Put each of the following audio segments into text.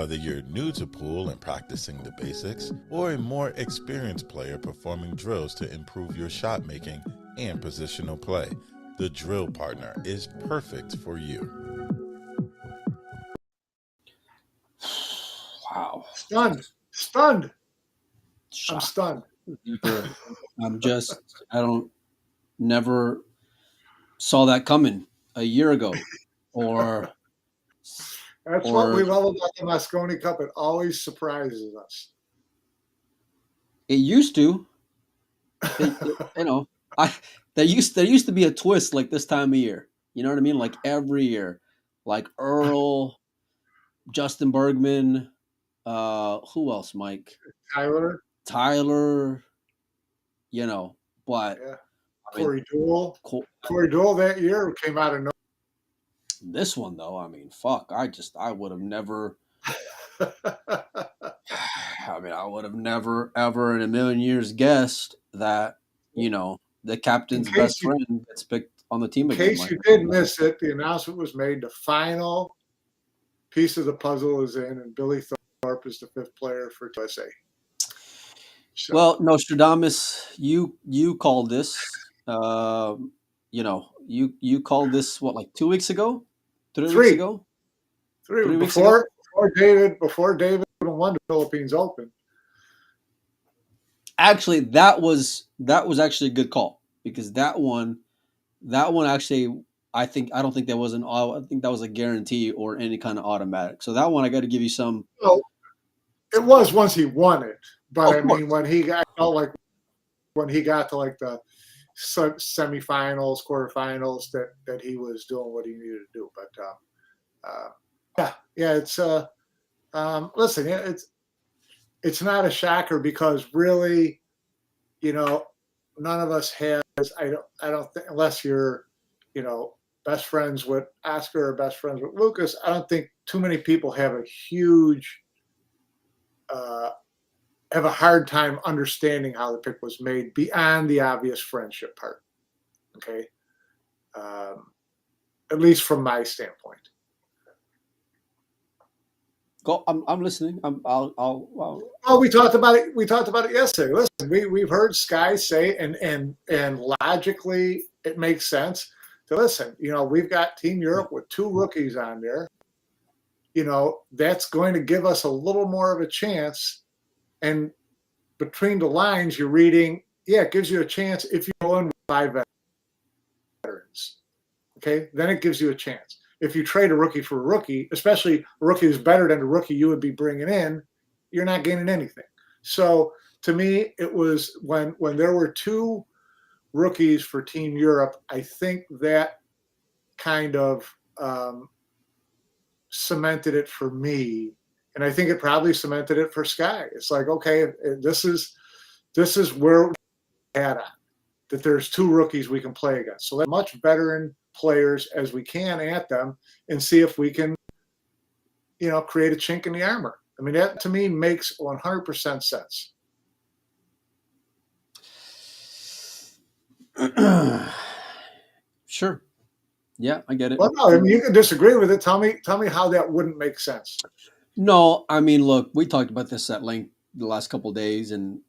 Whether you're new to pool and practicing the basics, or a more experienced player performing drills to improve your shot making and positional play, the Drill Partner is perfect for you. Wow. Stunned. I'm Shocked. stunned. Deeper. I don't never saw that coming a year ago, or That's what we love about the Mosconi Cup. It always surprises us. it used to. You know, there used to be a twist like this time of year. You know what I mean? Like every year, like Earl, Justin Bergman, who else? Mike, Tyler. You know, but yeah, I mean, Corey Deuel that year came out of nowhere. this one though, I mean, fuck, I would have never. I mean, I would have never, ever in a million years guessed that, the captain's best friend gets picked on the team again. In case you did miss it, the announcement was made. The final piece of the puzzle is in, and Billy Thorpe is the fifth player for USA. So. Well, Nostradamus, you called this. You called this what, like 2 weeks ago, 3 weeks ago, 3 weeks ago. Before David won the Philippines Open. Actually, that was actually a good call, because that one actually, I don't think that was I think that was a guarantee or any kind of automatic. So that one I got to give you some. Well, it was once he won it, but I mean when he got to like the semifinals, quarterfinals, that he was doing what he needed to do. But it's listen, it's not a shocker, because really, none of us has. I don't think, unless you're, best friends with Oscar or best friends with Lucas, I don't think too many people have a huge, have a hard time understanding how the pick was made beyond the obvious friendship part. Okay. At least from my standpoint. Go. I'm listening. I'll. Well, we talked about it. We talked about it yesterday. Listen, we've heard Sky say, and logically it makes sense to listen. We've got Team Europe with 2 rookies on there. That's going to give us a little more of a chance. And between the lines, you're reading, it gives you a chance if you go in with 5 veterans. Okay, then it gives you a chance. If you trade a rookie for a rookie, especially a rookie who's better than the rookie you would be bringing in, you're not gaining anything. So to me, it was when there were 2 rookies for Team Europe, I think that kind of cemented it for me. And I think it probably cemented it for Sky. It's like, okay, this is where we had on, that there's 2 rookies we can play against. So let much veteran players as we can at them, and see if we can, create a chink in the armor. I mean, that to me makes 100% sense. Sure. Yeah, I get it. Well, no, I mean, you can disagree with it. Tell me how that wouldn't make sense. No, I mean, look, we talked about this at length the last couple of days, and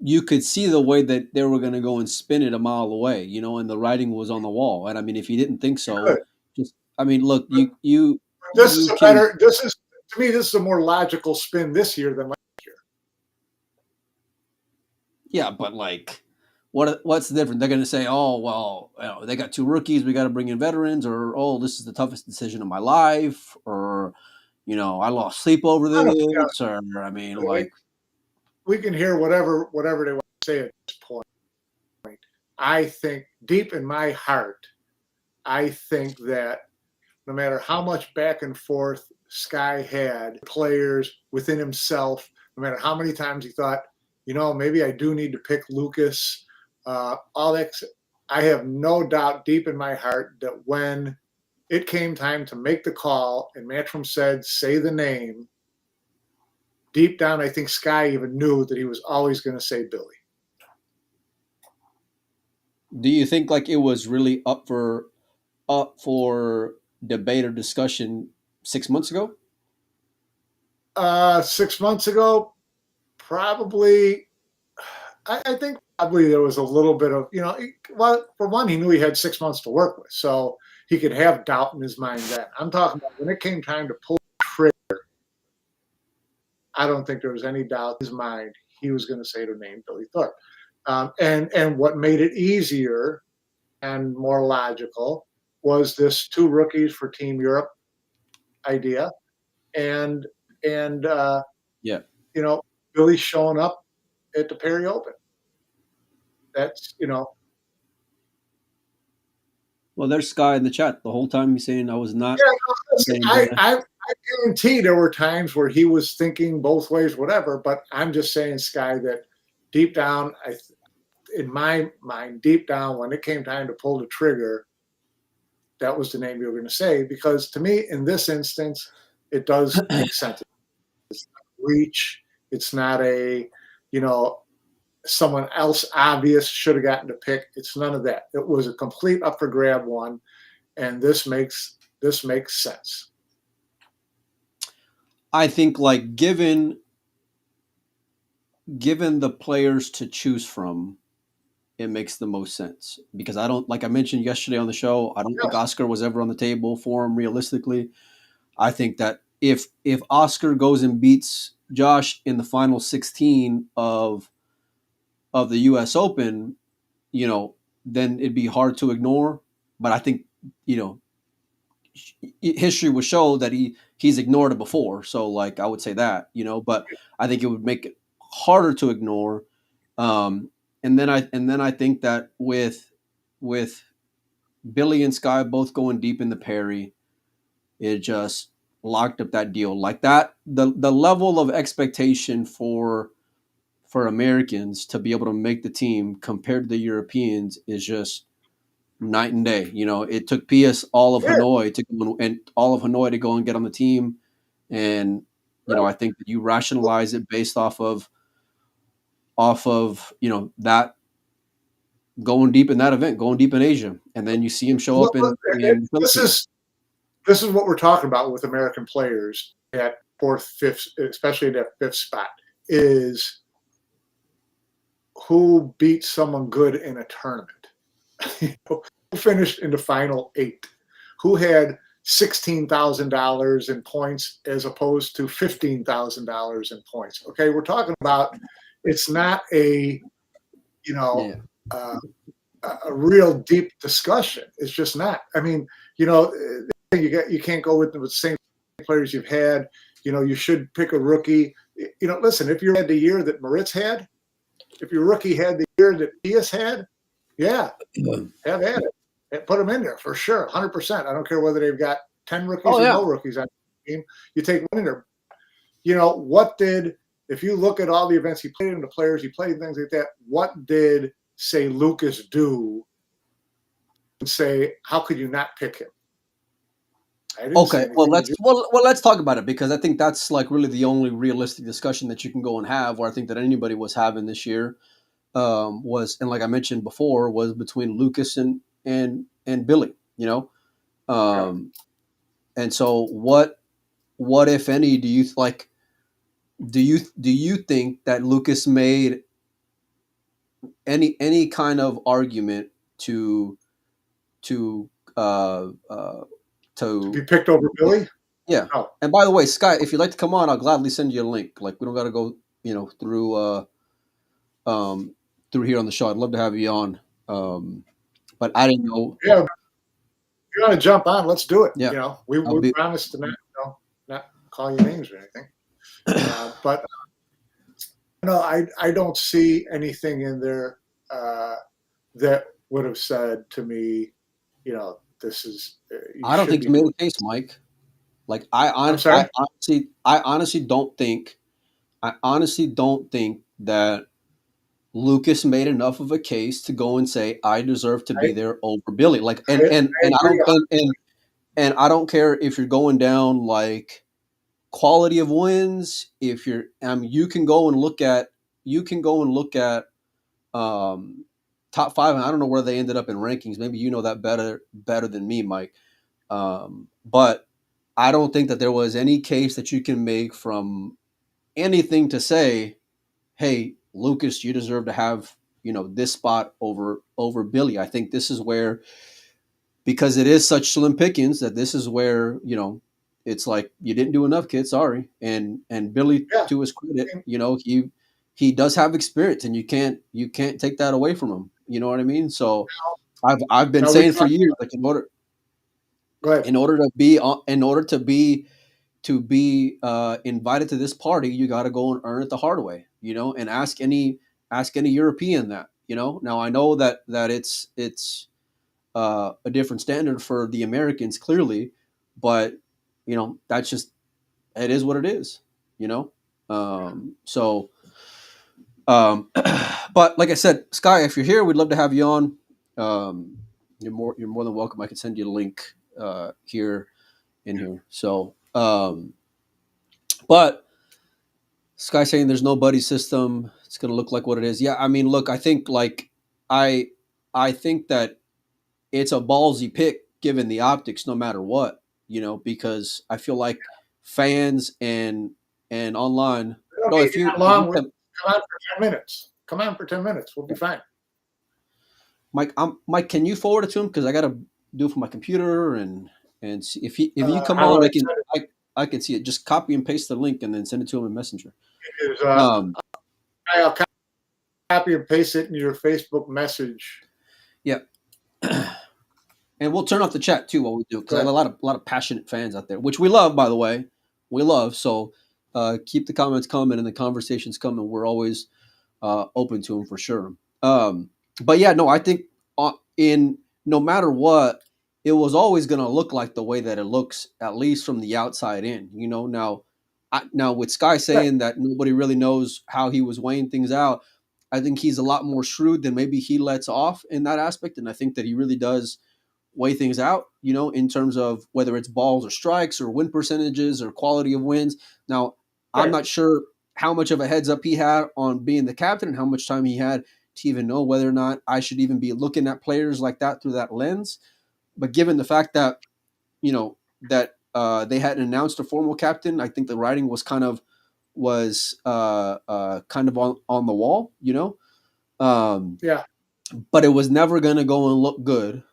you could see the way that they were going to go and spin it a mile away, and the writing was on the wall. And I mean, if you didn't think so, look, you. This is to me, this is a more logical spin this year than last year. Yeah, but like, what's the difference? They're going to say, oh, well, they got 2 rookies, we got to bring in veterans, or, oh, this is the toughest decision of my life, or, I lost sleep over this, or, I mean, like. We can hear whatever they want to say at this point. I think deep in my heart, I think that no matter how much back and forth Sky had players within himself, no matter how many times he thought, maybe I do need to pick Lucas, all that, I have no doubt deep in my heart that when it came time to make the call and Matchroom said, say the name, deep down, I think Sky even knew that he was always going to say Billy. Do you think like it was really up for debate or discussion 6 months ago? 6 months ago, probably. I think probably there was a little bit of, well, for one, he knew he had 6 months to work with, so he could have doubt in his mind then. I'm talking about when it came time to pull the trigger, I don't think there was any doubt in his mind he was going to say the name Billy Thorpe. And what made it easier and more logical was this 2 rookies for Team Europe idea. And Yeah. Billy's showing up at the Perry Open. That's, Well, there's Sky in the chat the whole time. He's saying I was not. listen, I guarantee there were times where he was thinking both ways, whatever. But I'm just saying, Sky, that deep down, in my mind, deep down, when it came time to pull the trigger, that was the name you were going to say. Because to me, in this instance, it does make sense. It's not reach. It's not someone else obvious should have gotten to pick. It's none of that. It was a complete up for grab one, and this makes sense. I think like given the players to choose from, it makes the most sense because I don't, like I mentioned yesterday on the show, I don't think Oscar was ever on the table for him realistically. I think that if Oscar goes and beats Josh in the final 16 of the US Open, then it'd be hard to ignore. But I think, history would show that he's ignored it before. So like I would say that, but I think it would make it harder to ignore. And then I think that with Billy and Sky both going deep in the Perry, it just locked up that deal. Like that, the level of expectation for Americans to be able to make the team compared to the Europeans is just night and day. It took P.S. all of Hanoi to go and get on the team, and I think that you rationalize it based off of that going deep in that event, going deep in Asia, and then you see him show up in This is what we're talking about with American players at 4th, 5th, especially that 5th spot, is who beat someone good in a tournament. Who finished in the final 8? Who had $16,000 in points as opposed to $15,000 in points? Okay, we're talking about, it's not a real deep discussion. It's just not. I mean, you can't go with the same players you've had. You should pick a rookie. Listen, if you had the year that Moritz had, if your rookie had the year that Pius had, have at it. And put them in there for sure, 100%. I don't care whether they've got 10 rookies or no rookies on the team. You take one in there. If you look at all the events he played in, the players he played, things like that, what did, say, Lucas do and say, how could you not pick him? Okay, let's talk about it because I think that's like really the only realistic discussion that you can go and have, where I think that anybody was having this year was, and like I mentioned before, was between Lucas and Billy, and so what if any do you like? Do you think that Lucas made any kind of argument to be picked over Billy? Yeah. Oh. And by the way, Sky, if you'd like to come on, I'll gladly send you a link. Like we don't got to go, through here on the show. I'd love to have you on. But I didn't know. Yeah. If you want to jump on, let's do it. Yeah. We promised to not call you names or anything. But I don't see anything in there that would have said to me, this is. I don't think you made a case, Mike. Like I honestly don't think that Lucas made enough of a case to go and say I deserve to be there over Billy. Like and I don't care if you're going down like quality of wins. If you're you can go and look at top 5, and I don't know where they ended up in rankings. Maybe you know that better than me, Mike. But I don't think that there was any case that you can make from anything to say, hey, Lucas, you deserve to have, this spot over Billy. I think this is where, because it is such slim pickings, that this is where, it's like, you didn't do enough, kid. Sorry. And Billy, Yeah. to his credit, he does have experience, and you can't take that away from him. You know what I mean? So I've been saying for years, like, in order to be invited to this party, you got to go and earn it the hard way, and ask any European that, Now I know that it's a different standard for the Americans, clearly, but that's just, it is what it is, so. But like I said, Sky, if you're here, we'd love to have you on. You're more than welcome. I can send you a link here in here. So, but Sky saying there's no buddy system. It's going to look like what it is. Yeah, I mean, look, I think I think that it's a ballsy pick given the optics, no matter what, because I feel like fans and online. No, if you come on for 10 minutes. Come on for 10 minutes. We'll be fine. Mike, can you forward it to him? Because I got to do it from my computer and see if you come on, I can see it. Just copy and paste the link and then send it to him in Messenger. I'll copy and paste it in your Facebook message. Yeah. And we'll turn off the chat too while we do it, because I have a lot of passionate fans out there, which we love, by the way. We love. So keep the comments coming and the conversations coming. We're always open to them for sure. But yeah, no, I think no matter what, it was always going to look like the way that it looks, at least from the outside in. Now with Sky saying that nobody really knows how he was weighing things out, I think he's a lot more shrewd than maybe he lets off in that aspect, and I think that he really does weigh things out, in terms of whether it's balls or strikes or win percentages or quality of wins. Now, I'm not sure how much of a heads up he had on being the captain and how much time he had to even know whether or not I should even be looking at players like that through that lens. But given the fact that, they hadn't announced a formal captain, I think the writing was kind of on the wall, But it was never going to go and look good,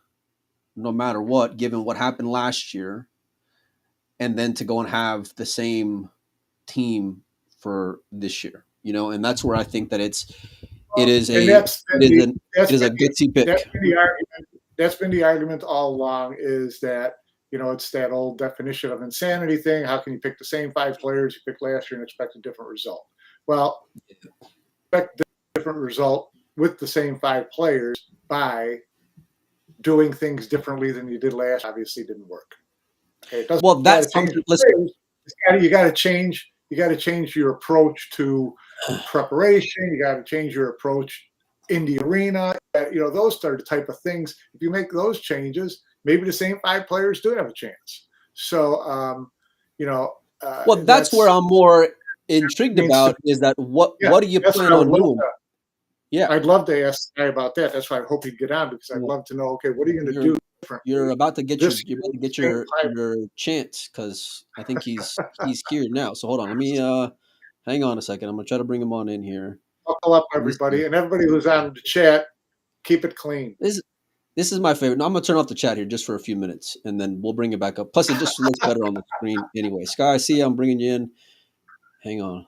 no matter what, given what happened last year, and then to go and have the same team for this year, and that's where I think that it is a gutsy pick. That's been the argument all along, is that, it's that old definition of insanity thing. How can you pick the same 5 players you picked last year and expect a different result? Well, expect a different result with the same 5 players by doing things differently than you did last. Obviously didn't work. Okay, it doesn't. Well, that's you got to change. You got to change your approach to preparation. You got to change your approach in the arena. Those are the type of things. If you make those changes, maybe the same 5 players do have a chance. So, well, that's where I'm more intrigued about, is that what do you plan on doing? Yeah, I'd love to ask the guy about that. That's why I hope he'd get on, because I'd love to know. Okay, what are you going to do different? You're about to get your chance, because I think he's here now. So hold on, let me hang on a second. I'm gonna try to bring him on in here. Buckle up, everybody, and everybody who's on the chat, keep it clean. This is my favorite. Now I'm gonna turn off the chat here just for a few minutes, and then we'll bring it back up. Plus, it just looks better on the screen anyway. Sky, I see I'm bringing you in. Hang on.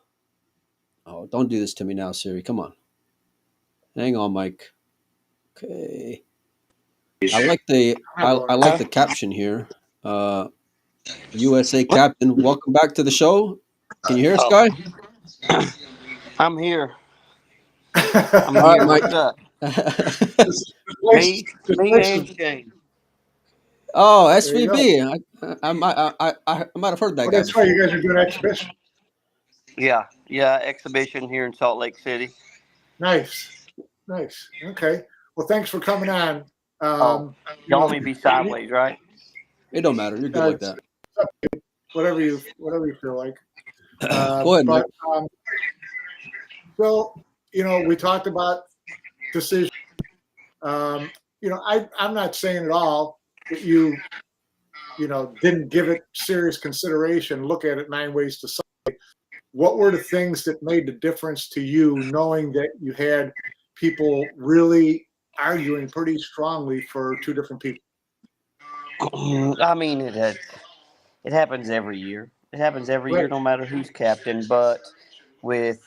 Oh, don't do this to me now, Siri. Come on. Hang on, Mike. Okay. I like the caption here. USA captain, welcome back to the show. Can you hear us, Guy? I'm here. I'm all right, Mike. Me and Shane. Oh, SVB. I might have heard that guy. That's right. You guys are doing exhibition. Yeah, exhibition here in Salt Lake City. Nice. Okay. Well, thanks for coming on. Y'all let me be sideways, right? It don't matter. You're good like that. Whatever you feel like. Go ahead, Mike. So, we talked about decision. I'm not saying at all that you didn't give it serious consideration, look at it 9 ways to Sunday. What were the things that made the difference to you, knowing that you had people really arguing pretty strongly for two different people? I mean, it happens every year. It happens every year, Right. no matter who's captain. But with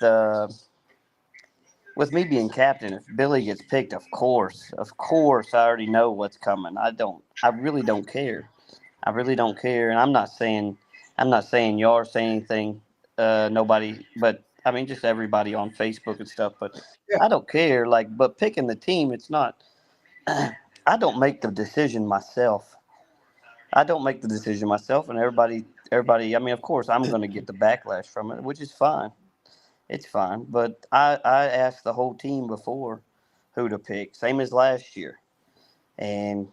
with me being captain, if Billy gets picked, of course, I already know what's coming. I really don't care. I really don't care, and I'm not saying y'all are saying anything. Nobody, but I mean, just everybody on Facebook and stuff. But Yeah. I don't care. Like, but picking the team, it's not. I don't make the decision myself. I don't make the decision myself, and everybody. I mean, of course, I'm going to get the backlash from it, which is fine. It's fine, but I asked the whole team before who to pick, same as last year, and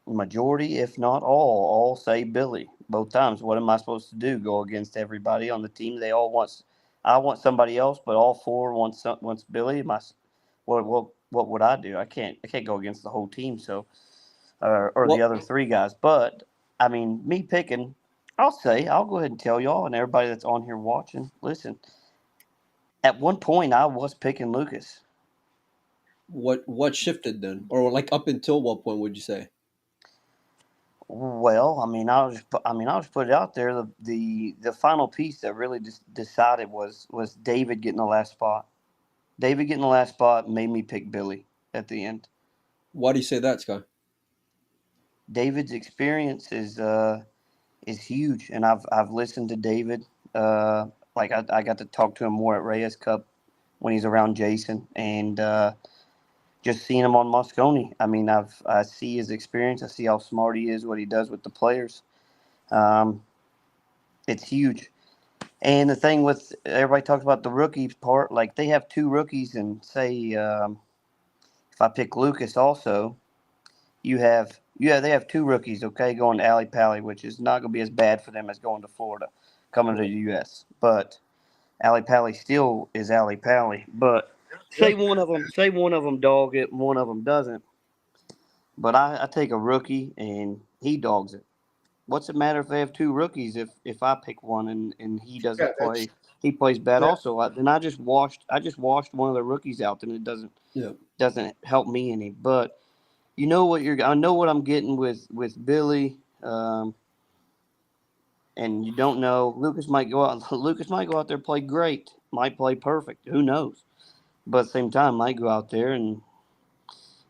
majority, if not all say Billy both times. What am I supposed to do? Go against everybody on the team? They all want. I want somebody else, but all four wants Billy. What would I do? I can't go against the whole team. So or the Well, other three guys. But I mean, me picking, I'll go ahead and tell y'all and everybody that's on here watching. Listen, at one point I was picking Lucas. what shifted then, or like up until what point would you say? Well, I mean, I'll just put it out there. The final piece that really just decided was David getting the last spot. David getting the last spot made me pick Billy at the end. Why do you say that, Scott? David's experience is huge, and I've listened to David. Like I got to talk to him more at Reyes Cup when he's around Jason, and just seeing him on Moscone. I mean, I see his experience. I see how smart he is, what he does with the players. Um, it's huge. And the thing with everybody talks about the rookie part, like they have two rookies, and say if I pick Lucas also, they have two rookies, okay, going to Ali Pally, which is not going to be as bad for them as going to Florida, coming to the U.S. But Ali Pally still is Ali Pally. But say one of them dog it, and one of them doesn't. But I take a rookie and he dogs it. What's it matter if they have two rookies if I pick one and he Yeah, doesn't that's play, he plays bad that. also. Then I just washed one of the rookies out, and it Yeah. doesn't help me any. But I know what I'm getting with Billy, and you don't know. Lucas might go out. Lucas might go out there, play great, might play perfect. Who knows? But at the same time, might go out there and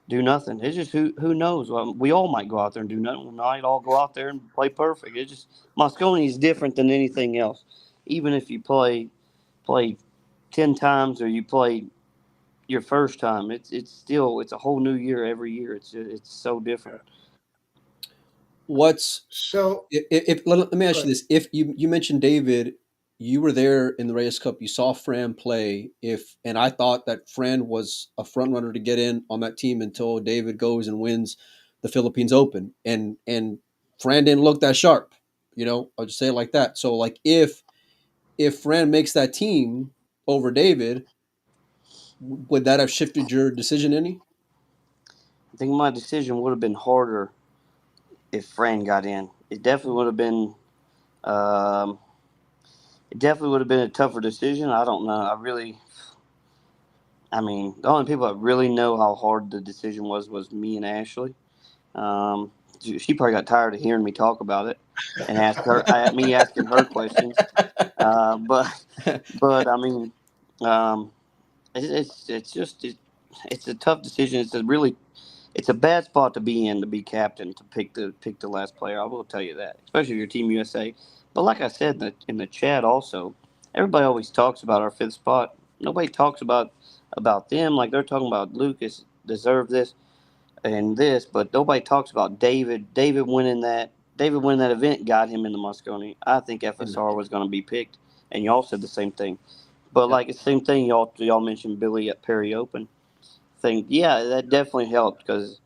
do nothing. It's just who knows. Well, we all might go out there and do nothing. We might all go out there and play perfect. It's just Moscone is different than anything else. Even if you play 10 times or you play your first time, it's still it's a whole new year every year. It's so different. What's So if let me ask you this: if you mentioned David, you were there in the Reyes Cup, you saw Fran play. And I thought that Fran was a front runner to get in on that team until David goes and wins the Philippines Open, and Fran didn't look that sharp. I'll just say it like that. So like if Fran makes that team over David, would that have shifted your decision any? I think my decision would have been harder if Fran got in. It definitely would have been. Um, it definitely would have been a tougher decision. I don't know. I mean, the only people that really know how hard the decision was me and Ashley. She probably got tired of hearing me talk about it and me asking her questions. But I mean, um, it's a tough decision. It's a bad spot to be in, to be captain, to pick the last player. I will tell you that, especially if you're Team USA. But like I said in the chat, also, everybody always talks about our fifth spot. Nobody talks about them like they're talking about Lucas deserved this and this, but nobody talks about David. David winning that event got him in the Moscone. I think FSR was going to be picked, and y'all said the same thing. But like the same thing, y'all mentioned Billy at Perry Open thing. Yeah, that definitely helped because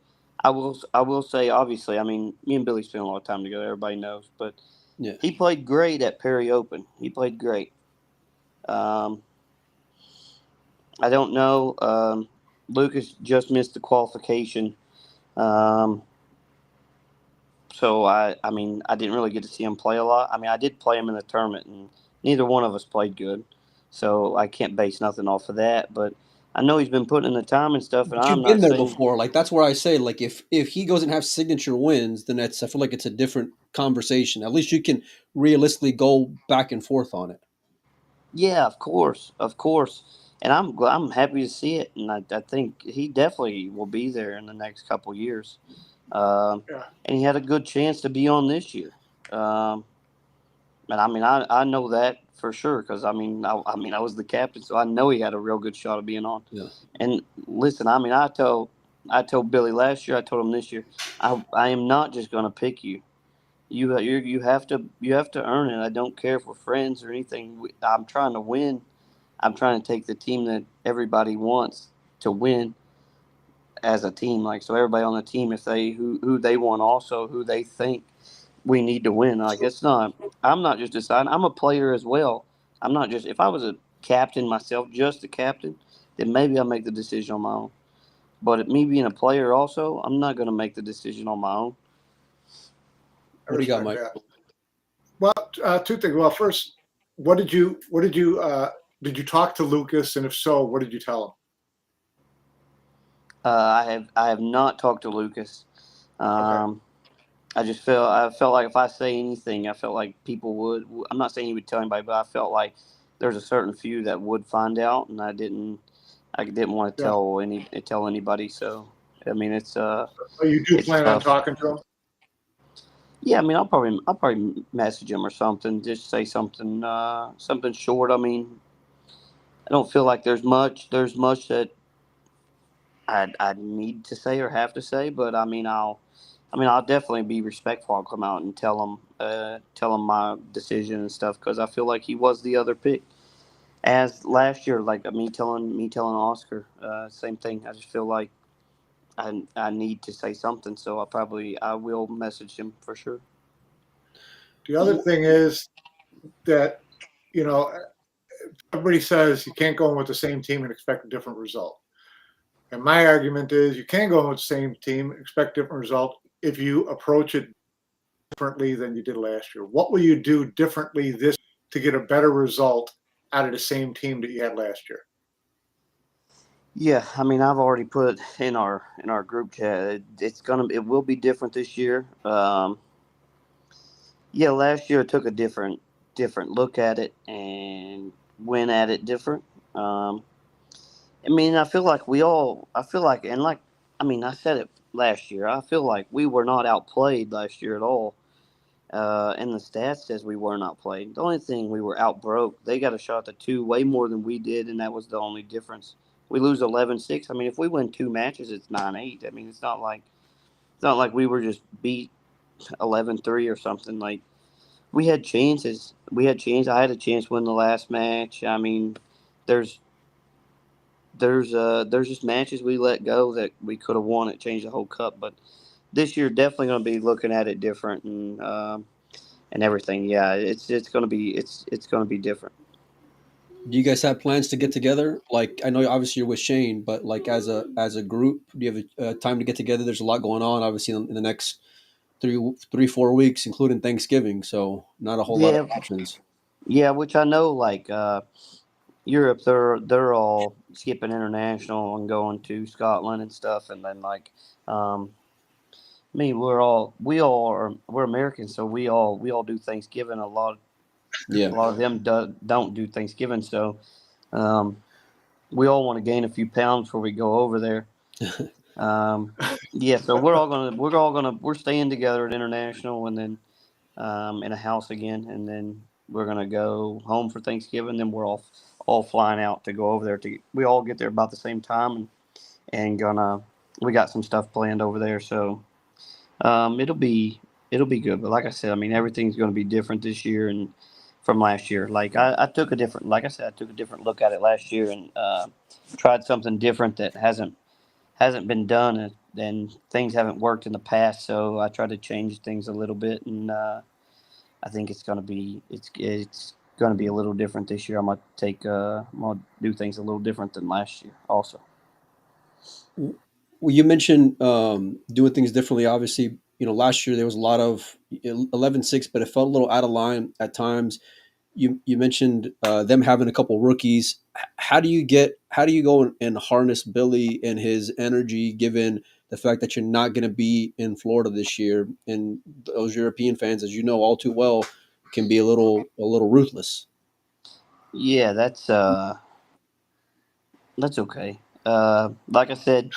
I will say, obviously, I mean, me and Billy spent a lot of time together. Everybody knows, but Yeah. he played great at Perry Open. He played great. I don't know. Lucas just missed the qualification. So So I mean, I didn't really get to see him play a lot. I mean, I did play him in the tournament, and neither one of us played good. So I can't base nothing off of that. But I know he's been putting in the time and stuff, and But I'm you've been not there saying, before. Like that's where I say, like if he doesn't have signature wins, then I feel like it's a different conversation. At least you can realistically go back and forth on it. yeah, of course. And I'm happy to see it, and I think he definitely will be there in the next couple years. Yeah. And he had a good chance to be on this year. Um, and I mean, I know that for sure because I mean, I was the captain, so I know he had a real good shot of being on. Yeah. And listen, I mean, I told Billy last year, I told him this year, I am not just going to pick you. You have to earn it. I don't care if we're friends or anything. I'm trying to win. I'm trying to take the team that everybody wants to win as a team. Like so, everybody on the team, if they who they want, also who they think we need to win. Like it's not. I'm not just deciding. I'm a player as well. I'm not just. If I was a captain myself, just a captain, then maybe I'll make the decision on my own. But me being a player, also, I'm not going to make the decision on my own. I What do you got, respect Mike? that. Well, two things. Well, first, did you talk to Lucas, and if so, what did you tell him? I have not talked to Lucas. Okay. I felt like if I say anything, I felt like people would. I'm not saying he would tell anybody, but I felt like there's a certain few that would find out, and I didn't want to Yeah. tell anybody. So I mean, So you do it's plan on tough. talking to him? Yeah, I mean, I'll probably message him or something, just say something something short. I mean, I don't feel like there's much that I need to say or have to say, but I mean, I'll definitely be respectful. I'll come out and tell him my decision and stuff because I feel like he was the other pick. As last year, like me telling Oscar, same thing. I just feel like I need to say something, so I will message him for sure. The other thing is that, you know, everybody says you can't go in with the same team and expect a different result. And my argument is you can go in with the same team, expect a different result if you approach it differently than you did last year. What will you do differently this to get a better result out of the same team that you had last year? Yeah, I mean, I've already put in our group chat. It will be different this year. Yeah, last year I took a different look at it and went at it different. Um, I mean, I feel like, and like, I mean, I said it last year. I feel like we were not outplayed last year at all. And the stats says we were not played. The only thing we were outbroke. They got a shot to two way more than we did, and that was the only difference. We lose 11-6. I mean, if we win two matches, it's 9-8. I mean, it's not like we were just beat 11-3 or something. Like we had chances. We had chances. I had a chance to win the last match. I mean, there's there's just matches we let go that we could have won. It changed the whole cup, but this year definitely going to be looking at it different and everything. Yeah, it's going to be it's going to be different. Do you guys have plans to get together? Like I know obviously you're with Shane, but like as a group, do you have time to get together? There's a lot going on, obviously, in the next 4 weeks, including Thanksgiving. So not a whole lot of Yeah, options. yeah. Which I know, like Europe, they're all skipping international and going to Scotland and stuff, and then like um, me, we're Americans, so we all do Thanksgiving. Yeah. A lot of them don't do Thanksgiving, so um, we all want to gain a few pounds before we go over there. Um, yeah, so we're staying together at international, and then in a house again, and then we're gonna go home for Thanksgiving. Then we're all flying out to go over there. We all get there about the same time, and gonna we got some stuff planned over there, so it'll be good. But like I said, I mean everything's gonna be different this year and from last year. Like I took a different, like I said, I took a different look at it last year and tried something different that hasn't been done and things haven't worked in the past. So I tried to change things a little bit, and I think it's gonna be a little different this year. I'm gonna do things a little different than last year, also. Well, you mentioned doing things differently. Obviously, last year there was a lot of 11-6, but it felt a little out of line at times. You mentioned them having a couple rookies. How do you go and harness Billy and his energy, given the fact that you're not going to be in Florida this year, and those European fans, as you know all too well, can be a little ruthless. Yeah, that's okay. Like I said,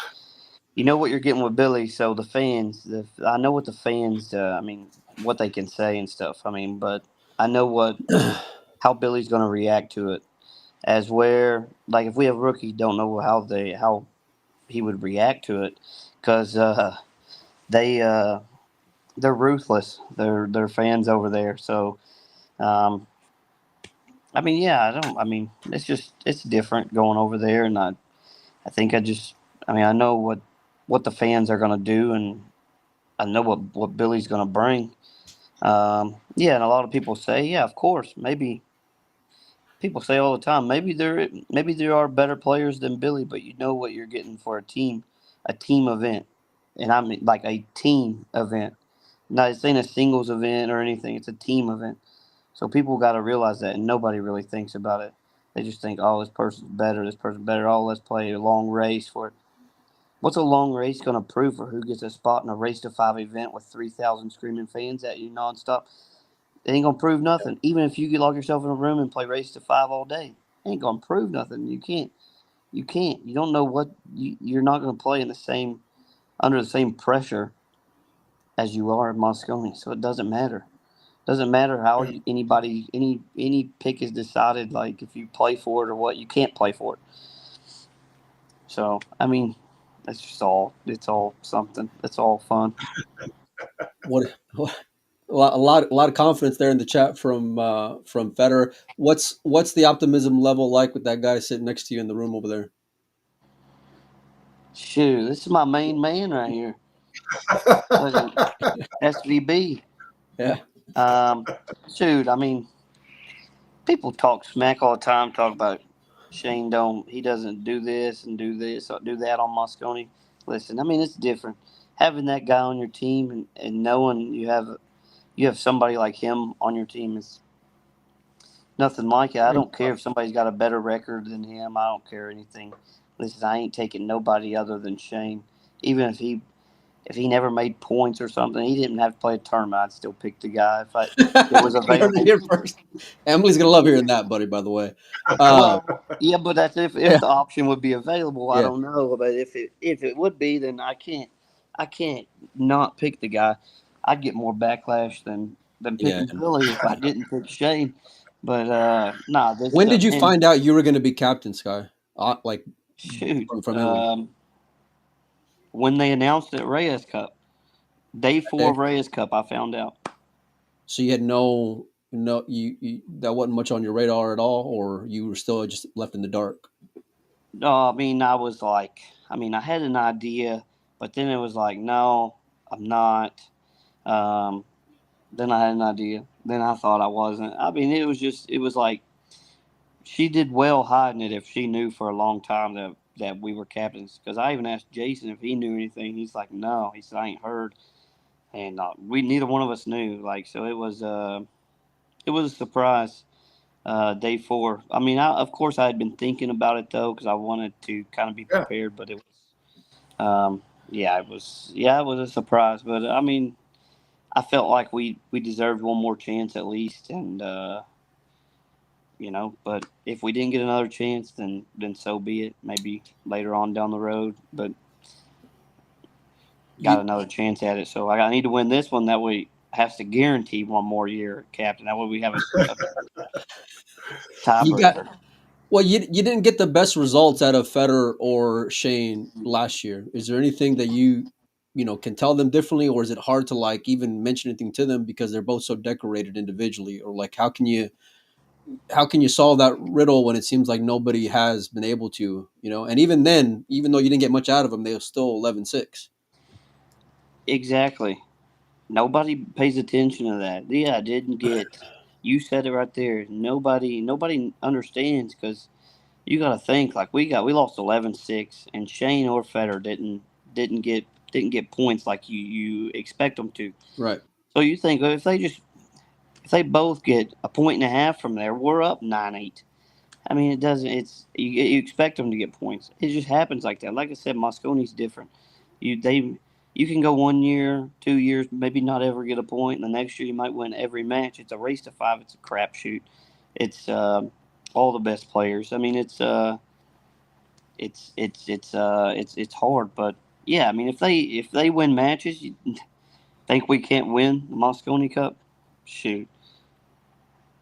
you know what you're getting with Billy. So the fans, I know what the fans. I mean, what they can say and stuff. I mean, but I know how Billy's going to react to it. As where, like, if we have a rookie, don't know how he would react to it, because they they're ruthless. They're fans over there. So, I mean, yeah, I don't. I mean, it's different going over there, and I think I know what the fans are going to do, and I know what Billy's going to bring. Yeah, and a lot of people say, yeah, of course, maybe people say all the time, maybe there are better players than Billy, but you know what you're getting for a team event, and I mean like a team event. Not it's ain't a singles event or anything; it's a team event. So people got to realize that, and nobody really thinks about it. They just think, oh, this person's better, this person's better. Oh, let's play a long race for it. What's a long race going to prove for who gets a spot in a race to 5 event with 3,000 screaming fans at you nonstop? It ain't gonna prove nothing. Even if you get lock yourself in a room and play race to 5 all day, it ain't gonna prove nothing. You can't. You can't. You don't know what you're not gonna play in the same under the same pressure as you are in Moscone. So it doesn't matter. Doesn't matter how any pick is decided. Like if you play for it or what, you can't play for it. So I mean, that's just all. It's all something. It's all fun. What a lot of confidence there in the chat from Federer. What's the optimism level like with that guy sitting next to you in the room over there? Shoot, this is my main man right here. SVB. Yeah. Shoot, I mean, people talk smack all the time, talk about Shane he doesn't do this and do this or do that on Moscone. Listen, I mean, it's different. Having that guy on your team and knowing you have somebody like him on your team is nothing like it. I don't care if somebody's got a better record than him. I don't care anything. Listen, I ain't taking nobody other than Shane. Even if he never made points or something, he didn't have to play a tournament, I'd still pick the guy if it was available. Here first. Emily's gonna love hearing that, buddy. By the way, well, yeah, but that's if the option would be available. I Yeah. don't know, but if it would be, then I can't not pick the guy. I'd get more backlash than picking Billy if I didn't pick Shane. But nah. When did you find out you were going to be captain, Sky? Like, shoot, from Emily. When they announced it at Reyes Cup, day 4 of Reyes Cup, I found out. So you had no you that wasn't much on your radar at all, or you were still just left in the dark? No, I mean I had an idea, but then it was like, no, I'm not. Then I had an idea. Then I thought I wasn't. I mean, it was like she did well hiding it if she knew for a long time that we were captains. Because I even asked Jason if he knew anything. He's like, no. He said, I ain't heard. And neither one of us knew. Like, so it was a surprise. Day 4. I mean, of course I had been thinking about it though, because I wanted to kind of be prepared. But it was, it was a surprise. But I mean, I felt like we deserved one more chance at least, and But if we didn't get another chance, then so be it. Maybe later on down the road, but got another chance at it. So I need to win this one. That way, has to guarantee one more year, captain. That way we have a tiebreaker. Well, you didn't get the best results out of Federer or Shane last year. Is there anything that you can tell them differently, or is it hard to like even mention anything to them because they're both so decorated individually? Or like how can you solve that riddle when it seems like nobody has been able to, and even then, even though you didn't get much out of them, they were still 11-6. Exactly. Nobody pays attention to that. Yeah, I didn't get. You said it right there. Nobody understands, because you got to think like we lost 11-6, and Shane or Federer didn't get didn't get points like you expect them to. Right. So you think if they both get a point and a half from there, we're up 9-8. I mean, it doesn't. It's you expect them to get points. It just happens like that. Like I said, Mosconi's different. You can go 1 year, 2 years, maybe not ever get a point, and the next year you might win every match. It's a race to 5. It's a crapshoot. It's all the best players. I mean, it's hard, but yeah. I mean, if they win matches, you think we can't win the Mosconi Cup? Shoot,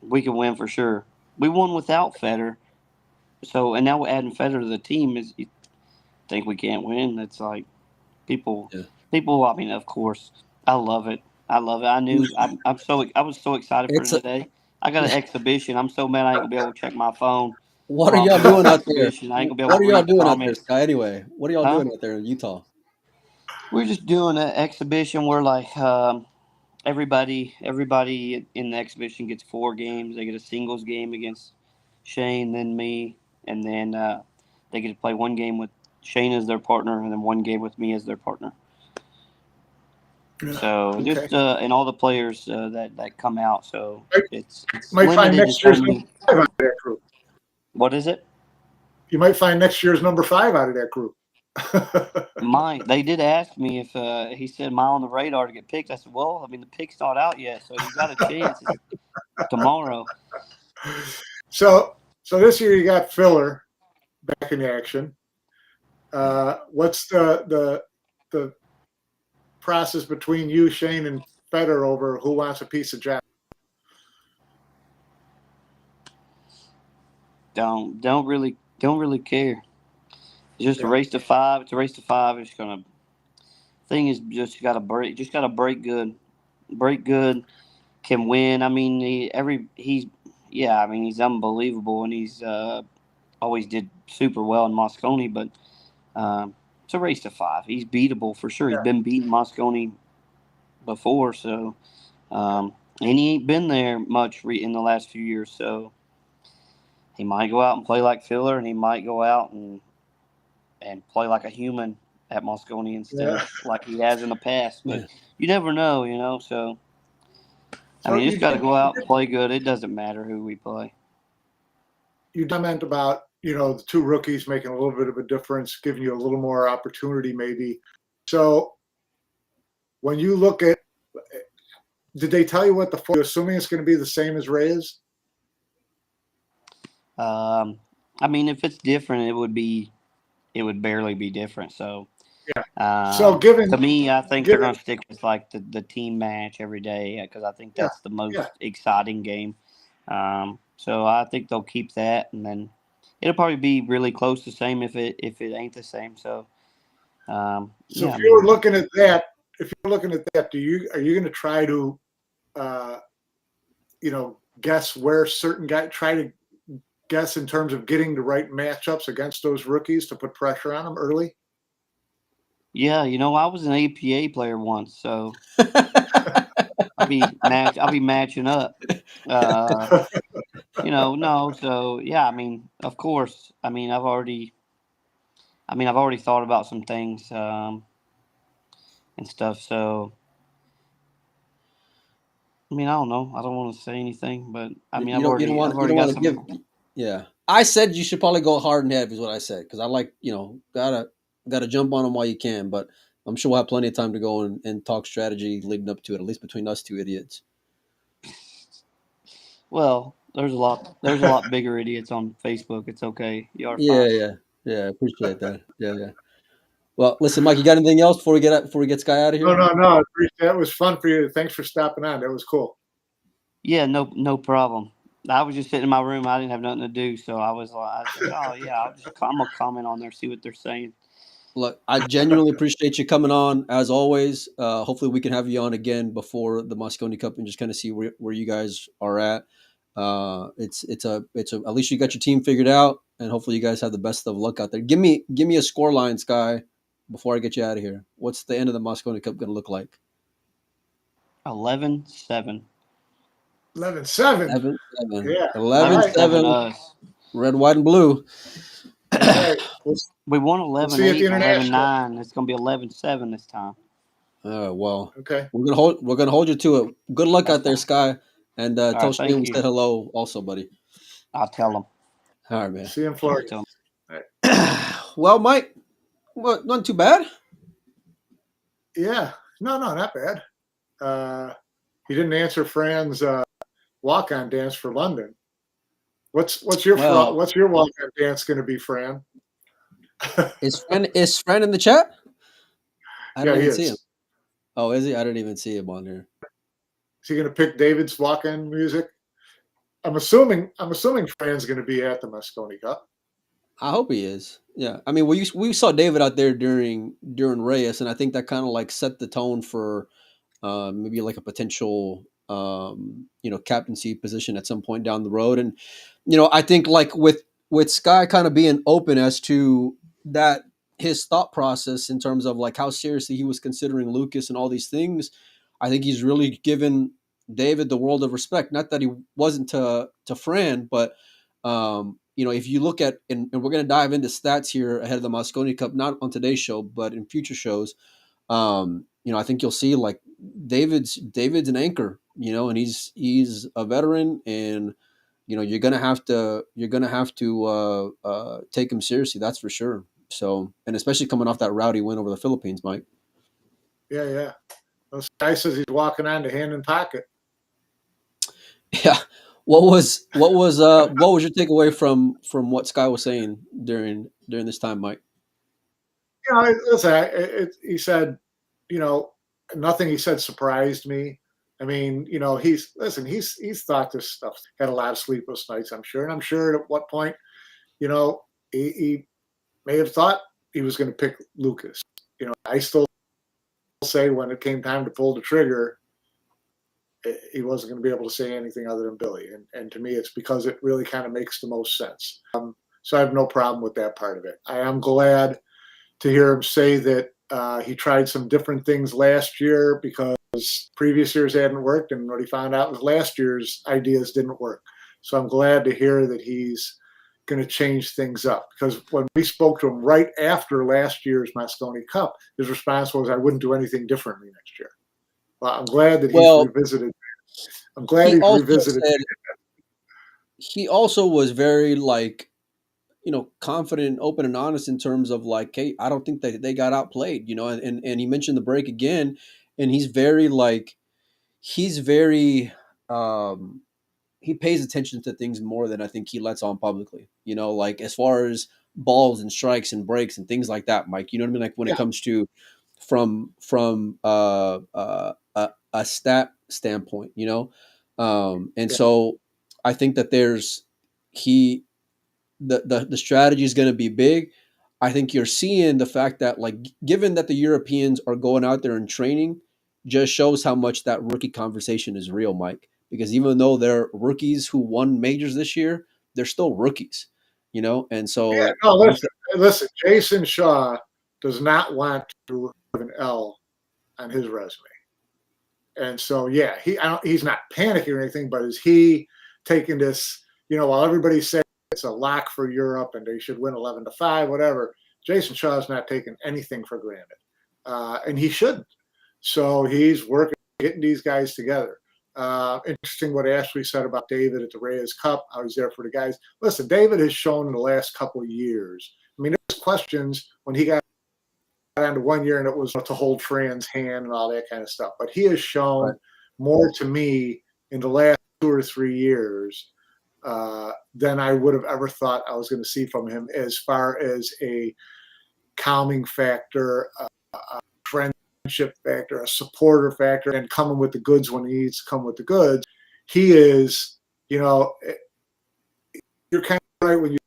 we can win for sure. We won without Federer, so and now we're adding Federer to the team. Is you think we can't win? It's like people. Yeah. People. I mean, of course, I love it. I love it. I was so excited for It's a- today. I got an exhibition. I'm so mad I ain't gonna be able to check my phone. What are Well, y'all doing out there? exhibition. I ain't gonna be able What to are y'all read doing out there, comments. Sky? Anyway, what are y'all Huh? doing out there in Utah? We're just doing an exhibition where like everybody in the exhibition gets 4 games. They get a singles game against Shane, then me, and then they get to play 1 game with Shane as their partner, and then 1 game with me as their partner. So Okay. just and all the players that come out. So it's Might find limited. next It's year's only, number 5 out of that group. what is it? You might find next year's number 5 out of that group. They did ask me if he said, "Am I on the radar to get picked?" I said, "Well, I mean, the pick's not out yet, so you got a chance. It's tomorrow." So this year you got Filler back in action. What's the process between you, Shane, and Federer over who wants a piece of Jack? Don't really care. It's just a race to 5. It's a race to 5. It's gonna. Thing is, just got to break. Just got to break good. Break good. Can win. I mean, he's unbelievable, and he's always did super well in Mosconi. But it's a race to 5. He's beatable for sure. He's been beating Mosconi before, so and he ain't been there much in the last few years. So he might go out and play like Filler, and he might go out and play like a human at Mosconi instead, like he has in the past. But you never know, you know. So I mean, you just got to go out and play good. It doesn't matter who we play. You comment about, the 2 rookies making a little bit of a difference, giving you a little more opportunity maybe. So when you look at, did they tell you what you're assuming it's going to be the same as Reyes? I mean, if it's different, it would barely be different. So So to me, I think they're going to stick with like the team match every day because I think that's the most exciting game. So I think they'll keep that, and then it'll probably be really close to the same if it ain't the same. So if you're looking at that, are you going to try to guess where certain guys try to guess in terms of getting the right matchups against those rookies to put pressure on them early? Yeah, I was an APA player once, so I'll be matching up. No, so yeah, I mean, of course, I've already thought about some things and stuff. So, I mean, I don't know. I don't want to say anything, but I mean, I've already got some. Yeah, I said you should probably go hard and heavy is what I said because I like gotta jump on them while you can, but I'm sure we'll have plenty of time to go and talk strategy leading up to it, at least between us 2 idiots. Well, there's a lot bigger idiots on Facebook. It's okay. You are fine. Yeah. Appreciate that. Yeah. Well, listen, Mike, you got anything else before we get Sky out of here? No. That was fun for you. Thanks for stopping on. That was cool. Yeah, no problem. I was just sitting in my room. I didn't have nothing to do, so I was like, oh yeah, I'm gonna comment on there, see what they're saying. Look, I genuinely appreciate you coming on as always. Hopefully we can have you on again before the Mosconi Cup and just kind of see where you guys are at. It's at least you got your team figured out, and hopefully you guys have the best of luck out there. Give me a score line, Sky, before I get you out of here. What's the end of the Mosconi Cup going to look like? 11-7. 11-7. 11-7. Yeah. 11-7. Us. Red, white, and blue. All right. We won see you at 11-8 the and International. 11-9. It's going to be 11-7 this time. Well, Okay. we're gonna hold you to it. Good luck That's out there, fine. Sky, and tell right, thank Shane we you. said hello, also, buddy. I'll tell them. All right, man. See you in I'll Florida. tell 'em. Well, Mike, not too bad. Yeah. No, not bad. He didn't answer Fran's walk-on dance for London. What's your walk-on dance going to be, Fran? Is Fran in the chat? I Yeah, didn't he even see him. is. Oh, is he? I didn't even see him on here. Is he going to pick David's walk-on music? I'm assuming Fran's going to be at the Mosconi Cup. I hope he is. Yeah, I mean, we saw David out there during Reyes, and I think that kind of like set the tone for maybe like a potential captaincy position at some point down the road. And I think like with Sky kind of being open as to that, his thought process in terms of like how seriously he was considering Lucas and all these things, I think he's really given David the world of respect. Not that he wasn't to Fran, but if you look at, and we're going to dive into stats here ahead of the Mosconi Cup, not on today's show, but in future shows, I think you'll see like David's an anchor, and he's a veteran, and you're gonna have to take him seriously. That's for sure. So, and especially coming off that rowdy win over the Philippines, Mike. Yeah. This guy says he's walking on to hand in pocket. Yeah. What was your takeaway from what Sky was saying during this time, Mike? Listen, he said, nothing he said surprised me. I mean, he's thought this stuff, had a lot of sleepless nights, I'm sure. And I'm sure at what point, he may have thought he was going to pick Lucas. I still say when it came time to pull the trigger, he wasn't going to be able to say anything other than Billy. And to me, it's because it really kind of makes the most sense. So I have no problem with that part of it. I am glad to hear him say that he tried some different things last year because previous years hadn't worked, and what he found out was last year's ideas didn't work. So I'm glad to hear that he's going to change things up, because when we spoke to him right after last year's Mosconi Cup, his response was, I wouldn't do anything differently next year. Well, I'm glad that he's revisited. I'm glad he's revisited. He also was very confident, open, and honest in terms of like, hey, I don't think that they got outplayed, and he mentioned the break again, and he's very he pays attention to things more than I think he lets on publicly, like as far as balls and strikes and breaks and things like that, Mike, you know what I mean? Like when it comes to from a stat standpoint, so I think that there's the strategy is going to be big. I think you're seeing the fact that, like, given that the Europeans are going out there and training, just shows how much that rookie conversation is real, Mike. Because even though they're rookies who won majors this year, they're still rookies, and so listen, Jason Shaw does not want to have an L on his resume, and so he's not panicking or anything, but is he taking this? While everybody's saying it's a lock for Europe and they should win 11-5, whatever, Jason Shaw's not taking anything for granted, and he shouldn't. So he's working, getting these guys together. Interesting what Ashley said about David at the Reyes Cup, how he's there for the guys. Listen, David has shown in the last couple of years. I mean, there's questions when he got onto 1 year and it was to hold Fran's hand and all that kind of stuff. But he has shown more to me in the last 2 or 3 years than I would have ever thought I was going to see from him, as far as a calming factor, a friendship factor, a supporter factor, and coming with the goods when he needs to come with the goods. He is, you're kind of right when you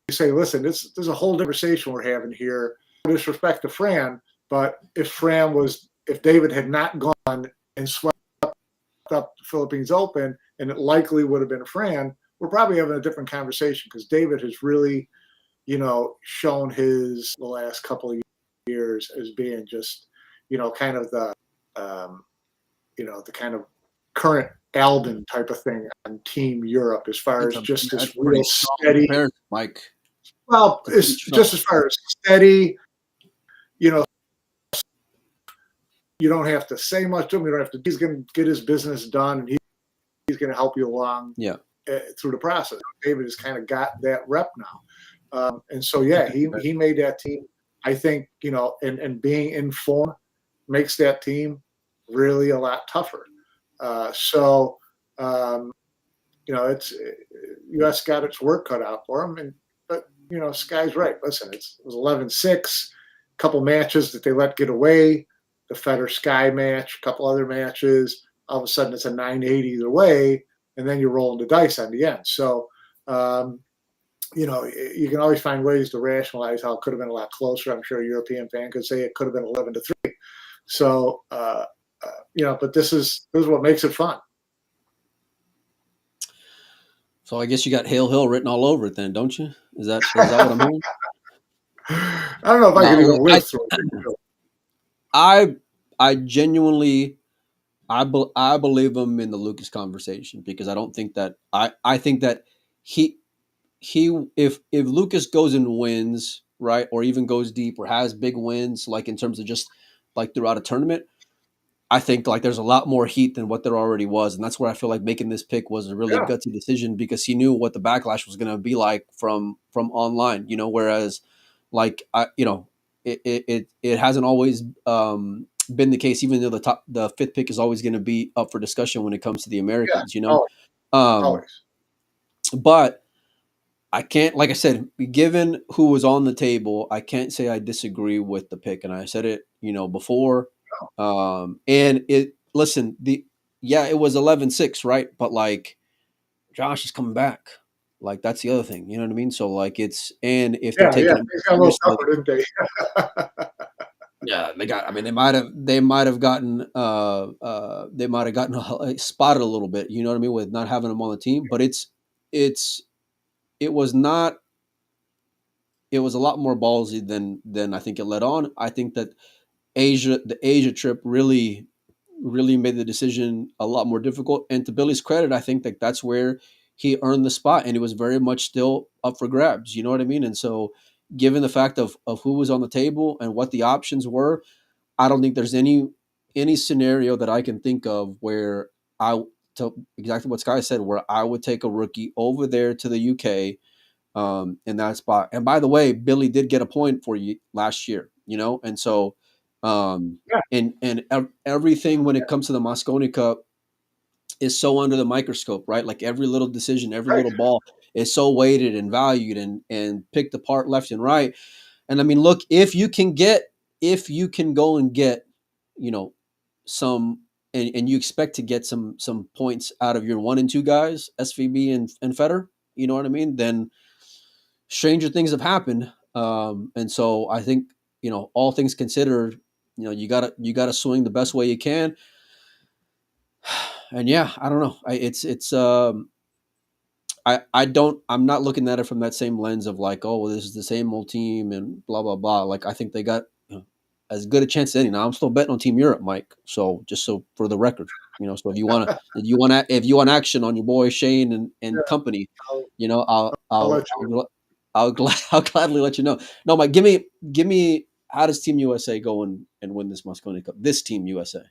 say, listen, there's a whole conversation we're having here. No disrespect to Fran, but if David had not gone and swept up the Philippines Open, and it likely would have been Fran, we're probably having a different conversation, because David has really, shown the last couple of years as being just, kind of the kind of current Albin type of thing on Team Europe, as far as just this real steady. Mike. Well, it's just as far as steady, you know, you don't have to say much to him. You don't have to. He's going to get his business done, and he's going to help you along through the process. David has kind of got that rep now. And so, yeah, he made that team. I think, you know, and being in form makes that team really a lot tougher. You know, it's U.S. got its work cut out for them. But, you know, Sky's right. Listen, it was 11-6, a couple matches that they let get away, the Federer-Sky match, a couple other matches. All of a sudden it's a 9-8 either way, and then you're rolling the dice on the end. So, you know, you can always find ways to rationalize how it could have been a lot closer. I'm sure a European fan could say it could have been 11-3. So, you know, but this is what makes it fun. So I guess you got Hail Hill written all over it then, don't you? Is that what I'm hearing? I don't know if I could even live through it. I genuinely I believe him in the Lucas conversation, because I don't think that I think that he if Lucas goes and wins, right, or even goes deep or has big wins, like in terms of just like throughout a tournament, I think like there's a lot more heat than what there already was. And that's where I feel like making this pick was a really gutsy decision, because he knew what the backlash was going to be like from online, you know, whereas like, it hasn't always been the case, even though the fifth pick is always going to be up for discussion when it comes to the Americans, you know? Always. But I can't, like I said, given who was on the table, I can't say I disagree with the pick. And I said it, you know, before. And it was 11-6, right? But like Josh is coming back. Like that's the other thing, you know what I mean? So like it's, and if they're taking they got a little tougher, didn't they? Yeah, they might have gotten spotted a little bit, you know what I mean, with not having them on the team. But it was a lot more ballsy than I think it led on. I think that the Asia trip really made the decision a lot more difficult. And to Billy's credit, I think that that's where he earned the spot, and it was very much still up for grabs. You know what I mean? And so given the fact of who was on the table and what the options were, I don't think there's any scenario that I can think of where exactly what Sky said, where I would take a rookie over there to the UK in that spot. And by the way, Billy did get a point for you last year, you know? And so, and everything when it comes to the Mosconi Cup is so under the microscope, right? Like every little decision, every little ball is so weighted and valued and picked apart left and right. And I mean, look, if you can go and get, you know, some, and you expect to get some points out of your 1 and 2 guys, SVB and Federer, you know what I mean? Then stranger things have happened. And so I think, you know, all things considered, you know, you gotta swing the best way you can. And yeah, I don't know. I'm not looking at it from that same lens of like, oh, well, this is the same old team and blah, blah, blah. Like, I think they got, you know, as good a chance as any. Now I'm still betting on Team Europe, Mike. So just so for the record, you know, so if you want action on your boy Shane and company, you know, I'll gladly let you know. No, Mike, give me, how does Team USA go and win this Mosconi Cup? This Team USA.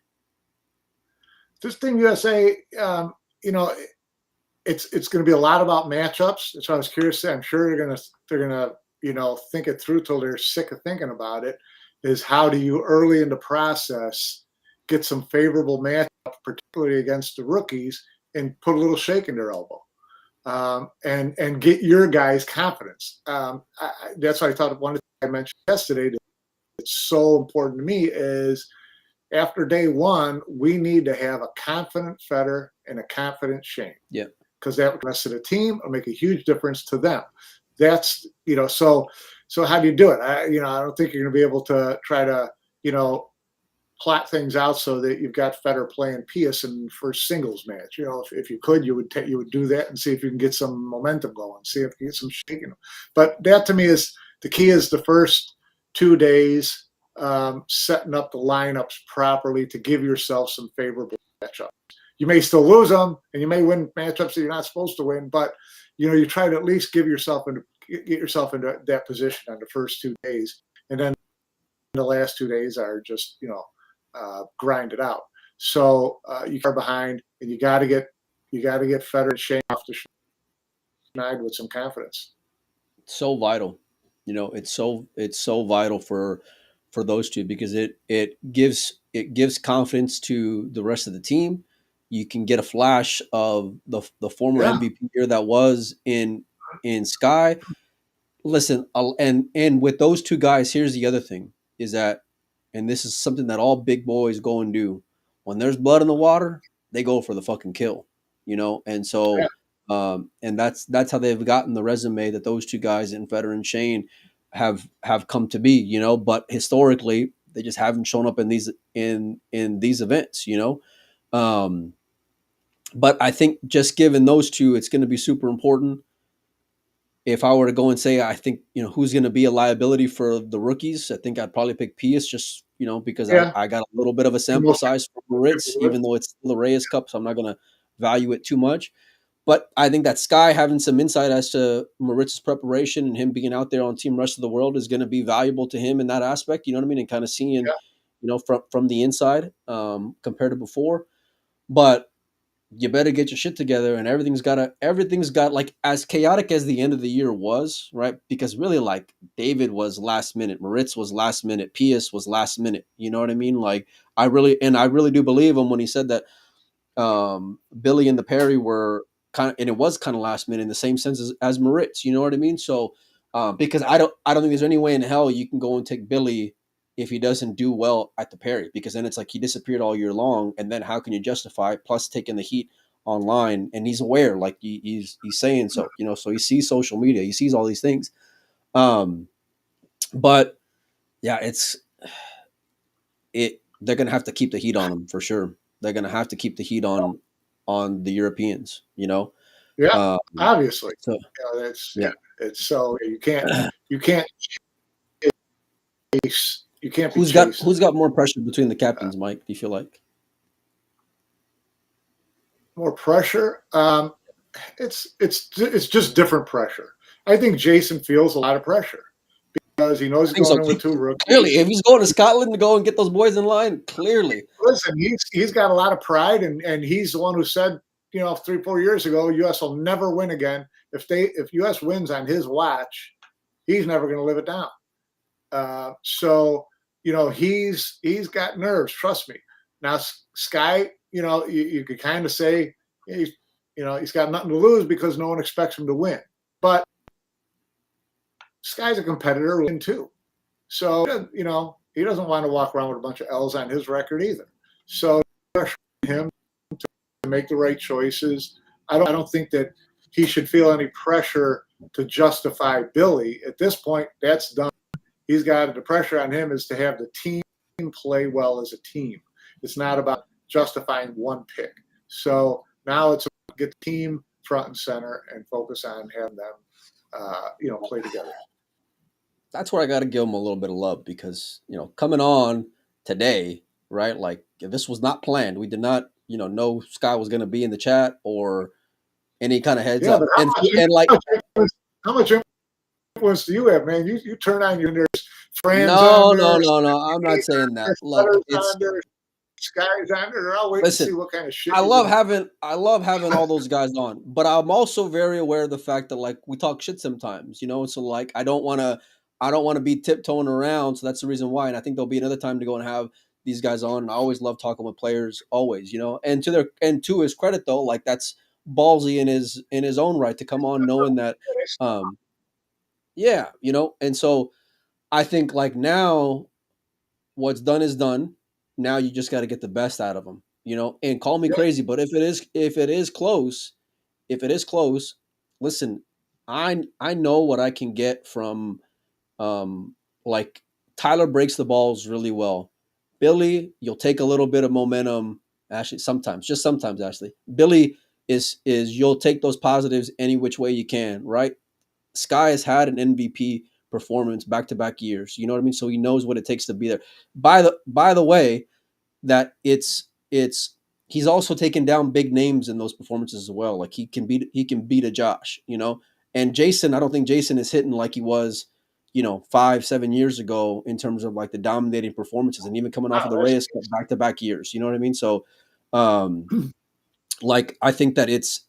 This Team USA, you know, it's going to be a lot about matchups. So I was curious to say, I'm sure they're gonna you know, think it through till they're sick of thinking about it. Is how do you early in the process get some favorable matchups, particularly against the rookies, and put a little shake in their elbow, and get your guys confidence. That's why I thought one of the things I mentioned yesterday that's so important to me is after day one, we need to have a confident Federer and a confident Shane. Yeah. Because that the rest of the team will make a huge difference to them. That's, you know, so how do you do it? I don't think you're going to be able to try to, you know, plot things out so that you've got Federer playing Pius in the first singles match. You know, if you could, you would do that and see if you can get some momentum going, see if you get some shaking. But that to me is the key, is the first 2 days, setting up the lineups properly to give yourself some favorable matchups. You may still lose them, and you may win matchups that you're not supposed to win, but you know, you try to at least give yourself get yourself into that position on the first 2 days, and then the last 2 days are just grind it out. So you are behind, and you got to get Federer and Shane off the schneid with some confidence. So vital, it's so vital for those two, because it gives confidence to the rest of the team. You can get a flash of the former MVP year that was in Sky. Listen, and with those two guys, here's the other thing is that, and this is something that all big boys go and do, when there's blood in the water, they go for the fucking kill, and so and that's how they've gotten the resume that those two guys in Federer and Shane have come to be, but historically they just haven't shown up in these events, but I think just given those two, it's going to be super important. If I were to go and say, I think, who's going to be a liability for the rookies, I think I'd probably pick Pius, just, because I got a little bit of a sample size for Moritz, even though it's the Reyes Cup, so I'm not going to value it too much. But I think that Sky having some insight as to Moritz's preparation and him being out there on Team Rest of the World is going to be valuable to him in that aspect, and kind of seeing, from the inside compared to before. But you better get your shit together, and everything's got like, as chaotic as the end of the year was, right? Because really, like, David was last minute, Moritz was last minute, Pius was last minute. You know what I mean? Like, I really do believe him when he said that Billy and the Perry were kind of, and it was kind of last minute in the same sense as Moritz. You know what I mean? So because I don't think there's any way in hell you can go and take Billy if he doesn't do well at the Perry, because then it's like he disappeared all year long, and then how can you justify plus taking the heat online? And he's aware, like he's saying so, so he sees social media, he sees all these things. But yeah, they're gonna have to keep the heat on him for sure. They're gonna have to keep the heat on the Europeans, obviously. So it's so you can't you can't be who's got more pressure between the captains, Mike? Do you feel like more pressure? It's just different pressure. I think Jason feels a lot of pressure because he knows he's going in with two rookies. Clearly, if he's going to Scotland to go and get those boys in line, clearly. Listen, he's got a lot of pride, and he's the one who said, 3-4 years ago, U.S. will never win again. If U.S. wins on his watch, he's never going to live it down. So he's got nerves. Trust me. Now Sky, you could kind of say he's got nothing to lose because no one expects him to win. But Sky's a competitor, win too. So he doesn't want to walk around with a bunch of L's on his record either. So pressure him to make the right choices. I don't think that he should feel any pressure to justify Billy at this point. That's done. He's got the pressure on him is to have the team play well as a team. It's not about justifying one pick. So now it's about get the team front and center and focus on having them, play together. That's where I got to give him a little bit of love because, coming on today, right? Like this was not planned. We did not, know Sky was going to be in the chat or any kind of heads up. How much influence do you have, man? You turn on your friends. No. I'm not saying that. Look, Sky's on there. I'll wait to see what kind of shit. I love having all those guys on, but I'm also very aware of the fact that like we talk shit sometimes, So like I don't want to be tiptoeing around. So that's the reason why. And I think there'll be another time to go and have these guys on. And I always love talking with players, always, And to his credit though, like that's ballsy in his own right to come on knowing that, And so I think like now, what's done is done. Now you just got to get the best out of them, and call me crazy. But if it is close, listen, I know what I can get from, like Tyler breaks the balls really well. Billy, you'll take a little bit of momentum. Actually, just sometimes, Ashley. Billy is you'll take those positives any which way you can, right? Sky has had an MVP performance back-to-back years. You know what I mean? So he knows what it takes to be there. By the way, that he's also taken down big names in those performances as well. Like he can beat a Josh, And Jason, I don't think Jason is hitting like he was, 5-7 years ago in terms of like the dominating performances, and even coming off of the Reyes Cup back-to-back years. You know what I mean? So, like I think that it's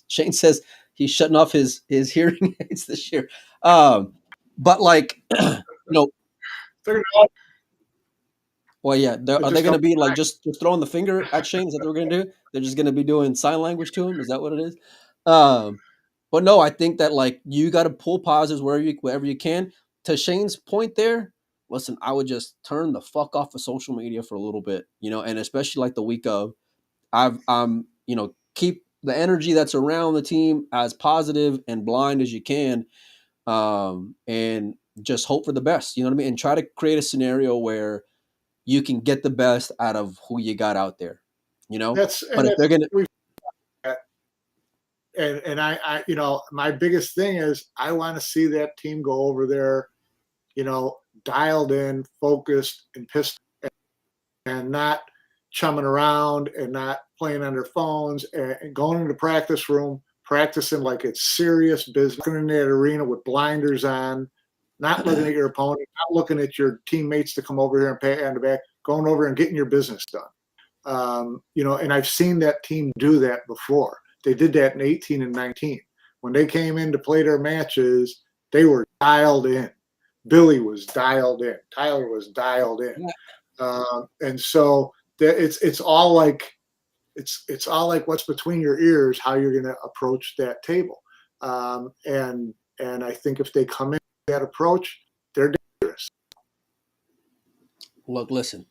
Shane says he's shutting off his hearing aids this year. But like, well, yeah, are they going to be like just throwing the finger at Shane? Is that what we're going to do? They're just going to be doing sign language to him? Is that what it is? But no, I think that like you got to pull pauses wherever you can. To Shane's point there, listen, I would just turn the fuck off of social media for a little bit, and especially like the week of, keep the energy that's around the team as positive and blind as you can, and just hope for the best. You know what I mean? And try to create a scenario where you can get the best out of who you got out there. But if they're gonna, and I my biggest thing is I want to see that team go over there, dialed in, focused, and pissed, and not chumming around and not playing on their phones, and going into the practice room, practicing like it's serious business, going in that arena with blinders on, not looking at your opponent, not looking at your teammates to come over here and pat on the back, going over and getting your business done. And I've seen that team do that before. They did that in 18 and 19. When they came in to play their matches, they were dialed in. Billy was dialed in. Tyler was dialed in. And so it's all like what's between your ears, how you're going to approach that table. And I think if they come in with that approach, they're dangerous. Look, listen,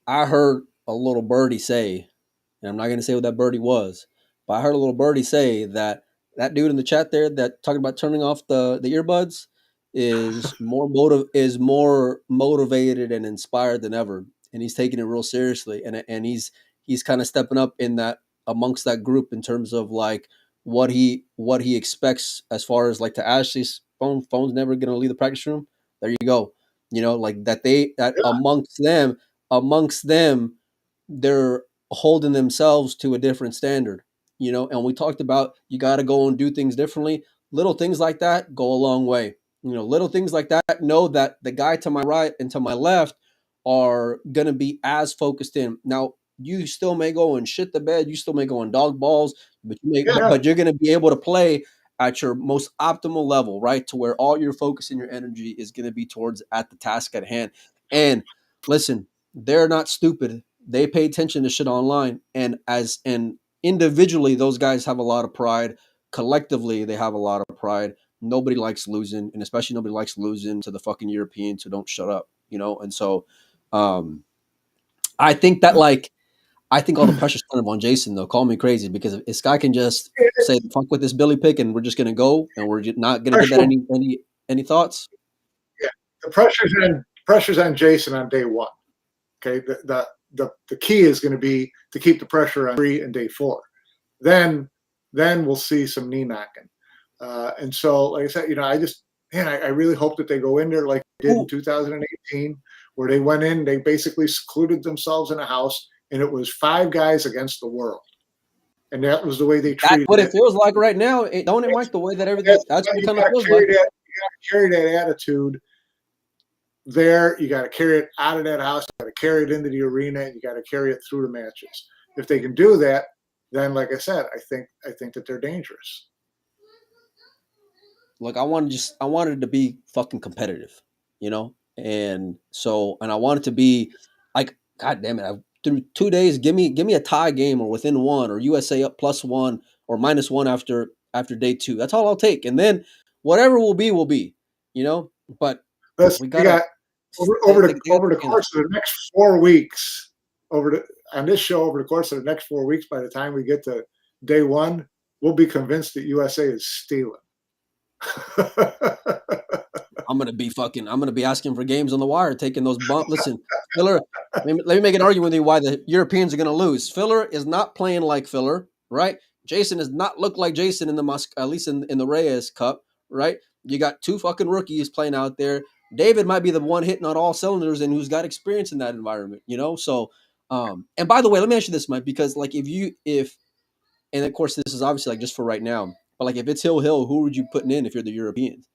I heard a little birdie say, and I'm not going to say what that birdie was, but I heard a little birdie say that dude in the chat there that talking about turning off the earbuds is more motivated and inspired than ever, and he's taking it real seriously, and he's kind of stepping up in that amongst that group in terms of like what he expects as far as like to Ashley's phone's never going to leave the practice room. There you go. Like that amongst them, they're holding themselves to a different standard, and we talked about you got to go and do things differently. Little things like that go a long way. Little things like that, know that the guy to my right and to my left are going to be as focused in. Now, you still may go and shit the bed. You still may go and dog balls, but you're going to be able to play at your most optimal level, right? To where all your focus and your energy is going to be towards at the task at hand. And listen, they're not stupid. They pay attention to shit online. And individually, those guys have a lot of pride. Collectively, they have a lot of pride. Nobody likes losing, and especially nobody likes losing to the fucking Europeans who don't shut up, And so I think that I think all the pressure's kind of on Jason, though. Call me crazy, because if this guy can just say fuck with this Billy pick and we're just gonna go and we're not gonna give that any thoughts. Yeah, the pressure's on Jason on day one. Okay, the key is going to be to keep the pressure on 3 and day 4. Then we'll see some knee knocking. And so, like I said, I really hope that they go in there like they did in 2018, where they went in, they basically secluded themselves in a house, and it was 5 guys against the world. And that was the way they treated it. That's what it feels like right now. Don't it, Mike? The way that everything, that's what it kind of feels like. You got to carry that attitude there. You got to carry it out of that house. You got to carry it into the arena. And you got to carry it through the matches. If they can do that, then, like I said, I think that they're dangerous. Look, I wanted to be fucking competitive, and I wanted to be like, God damn it, through 2 days, give me a tie game or within 1 or USA up +1 or -1 after day 2. That's all I'll take, and then whatever will be, But we got over the course of the next 4 weeks, on this show, over the course of the next 4 weeks, by the time we get to day 1, we'll be convinced that USA is stealing. I'm gonna be asking for games on the wire, taking those bumps. Listen, Filler, let me make an argument with you why the Europeans are gonna lose. Filler is not playing like Filler, right? Jason does not look like Jason in at least in the Reyes Cup, right? You got 2 fucking rookies playing out there. David might be the one hitting on all cylinders and who's got experience in that environment, So, and by the way, let me ask you this, Mike, because like and of course this is obviously like just for right now, But like if it's Hill, who would you putting in if you're the Europeans?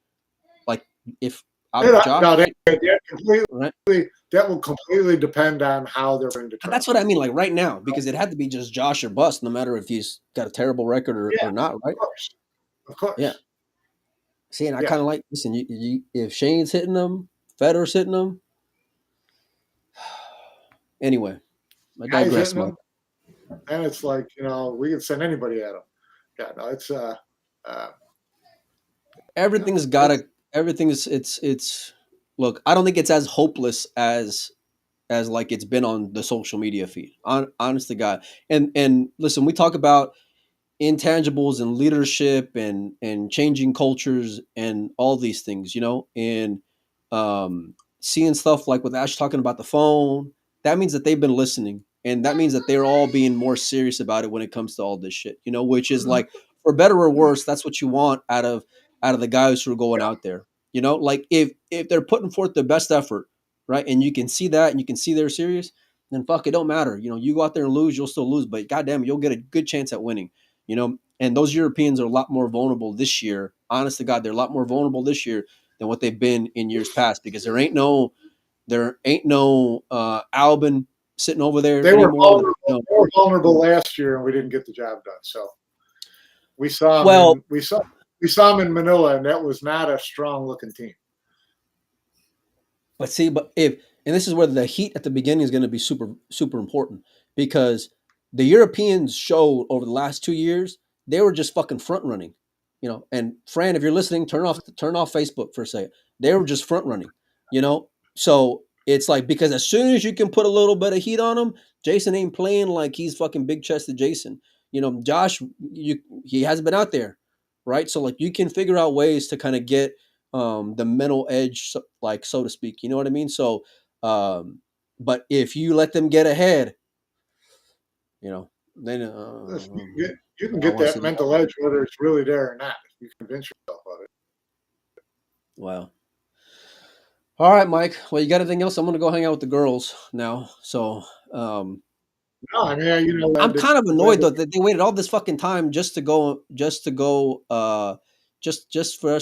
Like if Josh, No, right? that will completely depend on how they're going to try. That's what I mean, like right now, because it had to be just Josh or bust, no matter if he's got a terrible record or not, right? Of course. Yeah. See, and I kind of like, listen, if Shane's hitting them, Federer's hitting them. Anyway, I digress, Mike. And it's like, we can send anybody at them. Yeah, no, it's everything's it's look, I don't think it's as hopeless as like it's been on the social media feed. Honest to God. And listen, we talk about intangibles and leadership and changing cultures and all these things, and seeing stuff like with Ash talking about the phone, that means that they've been listening, and that means that they're all being more serious about it when it comes to all this shit, which is like, for better or worse, that's what you want out of the guys who are going out there, like if they're putting forth their best effort, right, and you can see that and you can see they're serious, then fuck, it don't matter. You go out there and lose, you'll still lose, but goddamn, you'll get a good chance at winning. And those Europeans are a lot more vulnerable this year. Honest to God, they're a lot more vulnerable this year than what they've been in years past, because there ain't no Albin sitting over there. They were vulnerable last year, and we didn't get the job done. So we saw them. We saw them in Manila, and that was not a strong looking team. But this is where the heat at the beginning is going to be super, super important, because the Europeans showed over the last 2 years, they were just fucking front running, and Fran, if you're listening, turn off Facebook for a second. They were just front running, so it's like, because as soon as you can put a little bit of heat on them, Jason ain't playing like he's fucking big chested Jason, Josh, he hasn't been out there. Right. So like, you can figure out ways to kind of get the mental edge, like, so to speak, you know what I mean? So, but if you let them get ahead, then you can get that mental edge, whether it's really there or not. You convince yourself of it. Wow. All right, Mike. Well, you got anything else? I'm going to go hang out with the girls now. So, no, I mean, I'm kind of annoyed though that they waited all this fucking time just for us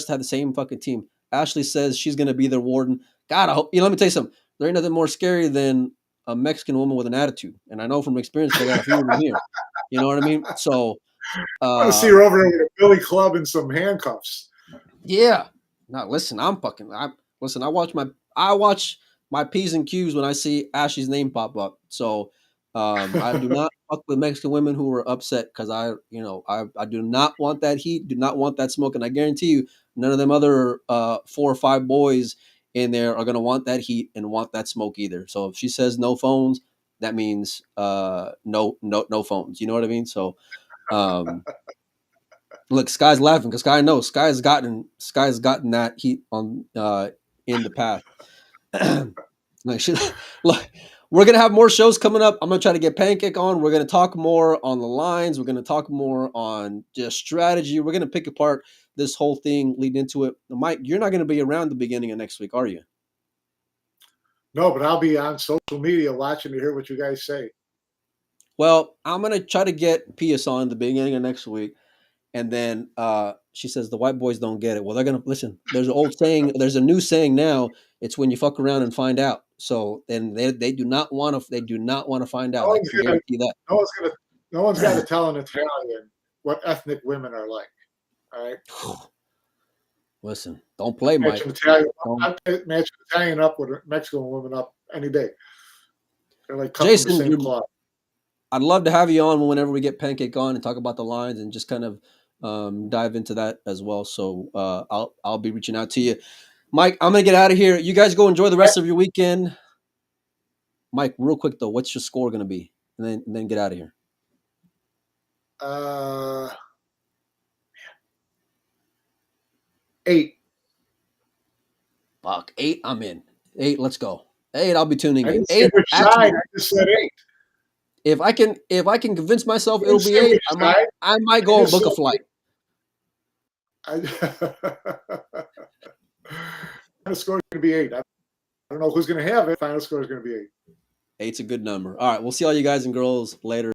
to have the same fucking team. Ashley says she's going to be their warden. God, I hope, let me tell you something. There ain't nothing more scary than a Mexican woman with an attitude. And I know from experience, I got a few of them here. You know what I mean? So, I want to see her over there with a billy club and some handcuffs. Yeah. Now listen, I watch my P's and Q's when I see Ashley's name pop up. So I do not fuck with Mexican women who are upset, because I do not want that heat, do not want that smoke, and I guarantee you none of them other 4 or 5 boys in there are gonna want that heat and want that smoke either. So if she says no phones, that means no phones. You know what I mean? So look, Sky's laughing because Sky knows Sky's gotten that heat on in the past. Look, we're gonna have more shows coming up. I'm gonna try to get Pancake on. We're gonna talk more on the lines. We're gonna talk more on just strategy. We're gonna pick apart this whole thing leading into it. Mike, you're not gonna be around the beginning of next week, are you? No, but I'll be on social media watching to hear what you guys say. Well, I'm gonna try to get Pius on the beginning of next week. And then she says the white boys don't get it. Well, they're gonna listen. There's an old saying. There's a new saying now. It's when you fuck around and find out. So then they do not want to. They do not want to find out. I can guarantee that. No one's got to tell an Italian what ethnic women are like. All right. Listen, don't play, Mike. Match Italian up with a Mexican woman up any day. They're like Jason, from the same cloth. I'd love to have you on whenever we get Pancake on and talk about the lines and just kind of dive into that as well. So I'll be reaching out to you. Mike, I'm going to get out of here. You guys go enjoy the rest of your weekend. Mike, real quick, though, what's your score going to be? And then get out of here. 8. Fuck, 8, I'm in. 8, let's go. 8, I'll be tuning in. 8, I just said 8. If I can convince myself it'll be 8, I might go and book a flight. Final score is going to be 8. I don't know who's going to have it. Final score is going to be 8. 8's a good number. All right, we'll see all you guys and girls later.